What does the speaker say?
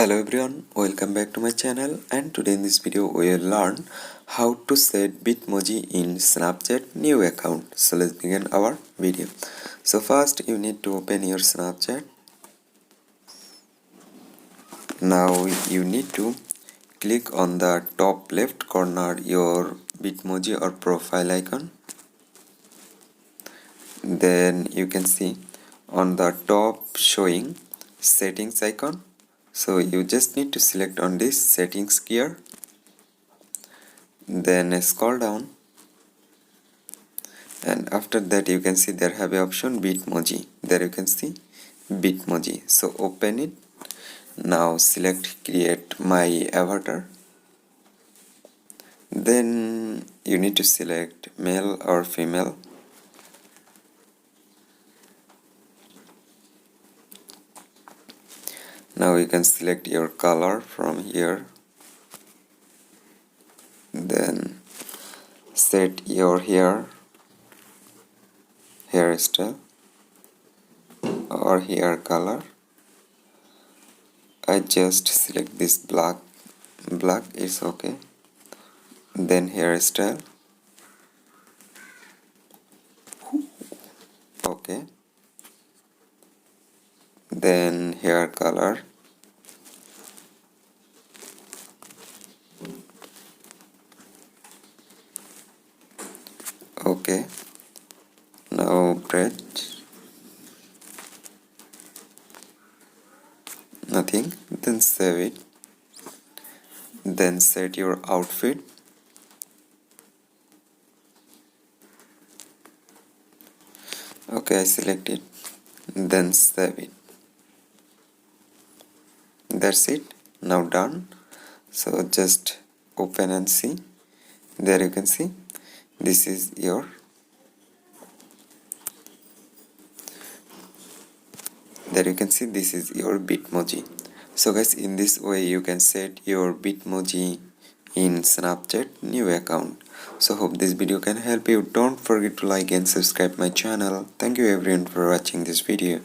Hello everyone, welcome back to my channel, and today in this video we will learn how to set Bitmoji in Snapchat new account. So let's begin our video. So first you need to open your Snapchat. Now you need to click on the top left corner your Bitmoji or profile icon. Then you can see on the top showing settings icon. So you just need to select on this settings gear. Then scroll down, and after that you can see there have a option Bitmoji. There you can see Bitmoji. So open it. Now select create my avatar. Then you need to select male or female. Now you can select your color from here. Then set your hairstyle or hair color. I just select this black is okay. Then hairstyle, okay. Then hair color, okay. Now braid, nothing. Then save it. Then set your outfit. Okay, I select it. Then save it. That's it. Now done. So just open and see. There you can see this is your Bitmoji. So guys, in this way you can set your Bitmoji in Snapchat new account. So hope this video can help you. Don't forget to like and subscribe my channel. Thank you everyone for watching this video.